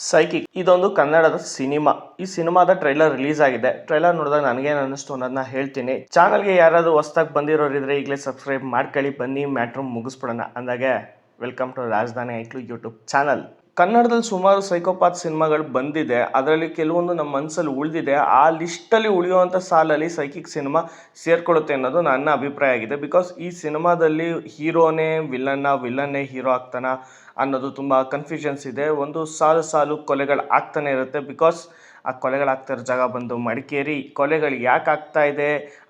Psychic ಇದೊಂದು ಕನ್ನಡದ cinema. ಈ ಸಿನಿಮಾದ ಟ್ರೈಲರ್ ರಿಲೀಸ್ ಆಗಿದೆ. ಟ್ರೈಲರ್ ನೋಡಿದಾಗ ನನಗೇನು ಅನ್ನಿಸ್ತು ಅನ್ನೋದನ್ನ ಹೇಳ್ತೀನಿ. ಚಾನಲ್ಗೆ ಯಾರಾದರೂ ಹೊಸದಾಗಿ ಬಂದಿರೋರಿದ್ರೆ ಈಗಲೇ ಸಬ್ಸ್ಕ್ರೈಬ್ ಮಾಡ್ಕೊಳ್ಳಿ. ಬನ್ನಿ ಮ್ಯಾಟ್ರ್ ಮುಗಿಸ್ಬಿಡೋಣ. ಅಂದಾಗೆ ವೆಲ್ಕಮ್ ಟು ರಾಜಧಾನಿ ಐಕ್ಳು ಯೂಟ್ಯೂಬ್ ಚಾನಲ್. ಕನ್ನಡದಲ್ಲಿ ಸುಮಾರು ಸೈಕೋಪಾತ್ ಸಿನಿಮಾಗಳು ಬಂದಿದೆ. ಅದರಲ್ಲಿ ಕೆಲವೊಂದು ನಮ್ಮ ಮನಸ್ಸಲ್ಲಿ ಉಳಿದಿದೆ. ಆ ಲಿಸ್ಟಲ್ಲಿ ಉಳಿಯುವಂಥ ಸಾಲಲ್ಲಿ ಸೈಕಿಕ್ ಸಿನಿಮಾ ಸೇರ್ಕೊಳ್ಳುತ್ತೆ ಅನ್ನೋದು ನನ್ನ ಅಭಿಪ್ರಾಯ ಆಗಿದೆ. ಬಿಕಾಸ್ ಈ ಸಿನಿಮಾದಲ್ಲಿ ಹೀರೋನೇ ವಿಲ್ಲನ್ನೇ ಹೀರೋ ಆಗ್ತಾನ ಅನ್ನೋದು ತುಂಬ ಕನ್ಫ್ಯೂಷನ್ಸ್ ಇದೆ. ಒಂದು ಸಾಲು ಕೊಲೆಗಳು ಆಗ್ತಾನೆ ಇರುತ್ತೆ. ಬಿಕಾಸ್ ಆ ಕೊಲೆಗಳಾಗ್ತಾ ಇರೋ ಜಾಗ ಬಂದು ಮಡಿಕೇರಿ. ಕೊಲೆಗಳು ಯಾಕೆ ಆಗ್ತಾ ಇದೆ,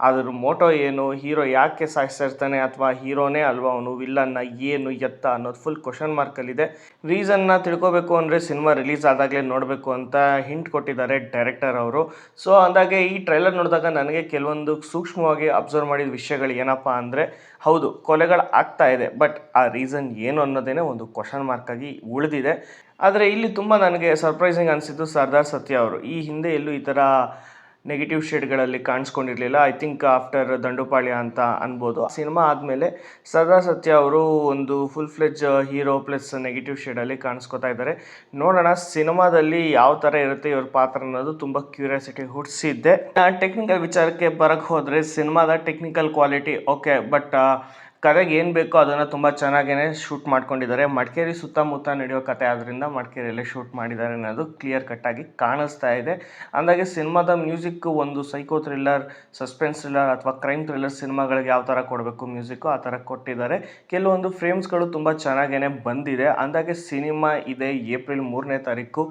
ಅದ್ರ ಮೋಟೋ ಏನು, ಹೀರೋ ಯಾಕೆ ಸಾಯಿಸ್ತಾ ಅಥವಾ ಹೀರೋನೇ ಅಲ್ವಾ ಅವನು, ವಿಲ್ಲನ್ನ ಏನು ಎತ್ತ ಅನ್ನೋದು ಫುಲ್ ಕ್ವಶನ್ ಮಾರ್ಕಲ್ಲಿದೆ. ರೀಸನ್ನ ತಿಳ್ಕೊಬೇಕು ಅಂದರೆ ಸಿನಿಮಾ ರಿಲೀಸ್ ಆದಾಗಲೇ ನೋಡಬೇಕು ಅಂತ ಹಿಂಟ್ ಕೊಟ್ಟಿದ್ದಾರೆ ಡೈರೆಕ್ಟರ್ ಅವರು. ಸೊ ಅಂದಾಗೆ ಈ ಟ್ರೈಲರ್ ನೋಡಿದಾಗ ನನಗೆ ಕೆಲವೊಂದು ಸೂಕ್ಷ್ಮವಾಗಿ ಅಬ್ಸರ್ವ್ ಮಾಡಿದ ವಿಷಯಗಳು ಏನಪ್ಪ ಅಂದರೆ, ಹೌದು ಕೊಲೆಗಳು ಆಗ್ತಾ ಇದೆ, ಬಟ್ ಆ ರೀಸನ್ ಏನು ಅನ್ನೋದೇ ಒಂದು ಕ್ವಶನ್ ಮಾರ್ಕ್ ಆಗಿ ಉಳಿದಿದೆ. ಆದರೆ ಇಲ್ಲಿ ತುಂಬ ನನಗೆ ಸರ್ಪ್ರೈಸಿಂಗ್ ಅನಿಸಿದ್ದು ಸರ್ದಾರ್ ಸತ್ಯ ಅವರು. ಈ ಹಿಂದೆ ಎಲ್ಲೂ ಈ ಥರ ನೆಗೆಟಿವ್ ಶೇಡ್ಗಳಲ್ಲಿ ಕಾಣಿಸ್ಕೊಂಡಿರಲಿಲ್ಲ. ಐ ಥಿಂಕ್ ಆಫ್ಟರ್ ದಂಡುಪಾಳ್ಯ ಅಂತ ಅನ್ಬೋದು. ಸಿನಿಮಾ ಆದಮೇಲೆ ಸರ್ದಾರ್ ಸತ್ಯ ಅವರು ಒಂದು full fledge hero plus negative ಶೇಡಲ್ಲಿ ಕಾಣಿಸ್ಕೊತಾ ಇದ್ದಾರೆ. ನೋಡೋಣ ಸಿನಿಮಾದಲ್ಲಿ ಯಾವ ಥರ ಇರುತ್ತೆ ಇವ್ರ ಪಾತ್ರ ಅನ್ನೋದು ತುಂಬ ಕ್ಯೂರಿಯಾಸಿಟಿ ಹುಟ್ಟಿಸಿದ್ದೆ. ಟೆಕ್ನಿಕಲ್ ವಿಚಾರಕ್ಕೆ ಬರೋಕ್ಕೆ ಹೋದರೆ ಸಿನಿಮಾದ ಟೆಕ್ನಿಕಲ್ ಕ್ವಾಲಿಟಿ ಓಕೆ, ಬಟ್ ಕತೆಗೆ ಏನು ಬೇಕೋ ಅದನ್ನು ತುಂಬ ಚೆನ್ನಾಗೇ ಶೂಟ್ ಮಾಡ್ಕೊಂಡಿದ್ದಾರೆ. ಮಡಿಕೇರಿ ಸುತ್ತಮುತ್ತ ನಡೆಯೋ ಕತೆ ಆದ್ದರಿಂದ ಮಡಿಕೇರಿಯಲ್ಲೇ ಶೂಟ್ ಮಾಡಿದ್ದಾರೆ ಅನ್ನೋದು ಕ್ಲಿಯರ್ ಕಟ್ಟಾಗಿ ಕಾಣಿಸ್ತಾ ಇದೆ. ಅಂದಾಗೆ ಸಿನಿಮಾದ ಮ್ಯೂಸಿಕ್ ಒಂದು ಸೈಕೋ ಥ್ರಿಲ್ಲರ್, ಸಸ್ಪೆನ್ಸ್ ಥ್ರಿಲ್ಲರ್ ಅಥವಾ ಕ್ರೈಮ್ ಥ್ರಿಲ್ಲರ್ ಸಿನಿಮಾಗಳಿಗೆ ಯಾವ ಥರ ಕೊಡಬೇಕು ಮ್ಯೂಸಿಕ್ಕು ಆ ಥರ ಕೊಟ್ಟಿದ್ದಾರೆ. ಕೆಲವೊಂದು ಫ್ರೇಮ್ಸ್ಗಳು ತುಂಬ ಚೆನ್ನಾಗೇ ಬಂದಿದೆ. ಅಂದಾಗೆ ಸಿನಿಮಾ ಇದೆ ಏಪ್ರಿಲ್ 3ನೇ ತಾರೀಕು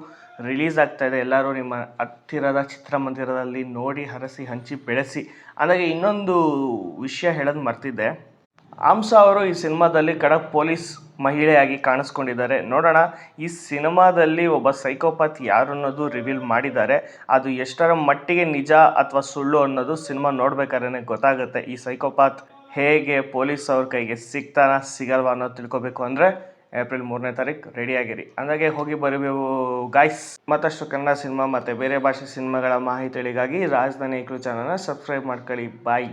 ರಿಲೀಸ್ ಆಗ್ತಾ ಇದೆ. ಎಲ್ಲರೂ ನಿಮ್ಮ ಹತ್ತಿರದ ಚಿತ್ರಮಂದಿರದಲ್ಲಿ ನೋಡಿ ಹರಸಿ ಹಂಚಿ ಬೆಳೆಸಿ. ಅಂದಾಗೆ ಇನ್ನೊಂದು ವಿಷಯ ಹೇಳೋದು ಮರ್ತಿದ್ದೆ. ಹಂಸ ಅವರು ಈ ಸಿನಿಮಾದಲ್ಲಿ ಖಡಕ್ ಪೊಲೀಸ್ ಮಹಿಳೆಯಾಗಿ ಕಾಣಿಸ್ಕೊಂಡಿದ್ದಾರೆ. ನೋಡೋಣ ಈ ಸಿನಿಮಾದಲ್ಲಿ ಒಬ್ಬ ಸೈಕೋಪಾತ್ ಯಾರು ಅನ್ನೋದು ರಿವೀಲ್ ಮಾಡಿದ್ದಾರೆ. ಅದು ಎಷ್ಟರ ಮಟ್ಟಿಗೆ ನಿಜ ಅಥವಾ ಸುಳ್ಳು ಅನ್ನೋದು ಸಿನಿಮಾ ನೋಡ್ಬೇಕಾದ್ರೆ ಗೊತ್ತಾಗುತ್ತೆ. ಈ ಸೈಕೋಪಾತ್ ಹೇಗೆ ಪೊಲೀಸ್ ಅವ್ರ ಕೈಗೆ ಸಿಗಲ್ವಾ ಅನ್ನೋದು ತಿಳ್ಕೊಬೇಕು ಅಂದರೆ ಏಪ್ರಿಲ್ 3ನೇ ತಾರೀಕು ರೆಡಿಯಾಗಿರಿ. ಅಂದಾಗೆ ಹೋಗಿ ಬರಬೇಕು ಗಾಯ್ಸ್. ಮತ್ತಷ್ಟು ಕನ್ನಡ ಸಿನಿಮಾ ಮತ್ತು ಬೇರೆ ಭಾಷೆ ಸಿನಿಮಾಗಳ ಮಾಹಿತಿಗಳಿಗಾಗಿ ರಾಜಧಾನಿ ಐಕ್ಳು ಚಾನಲ್ನ ಸಬ್ಸ್ಕ್ರೈಬ್ ಮಾಡ್ಕೊಳ್ಳಿ. ಬಾಯ್.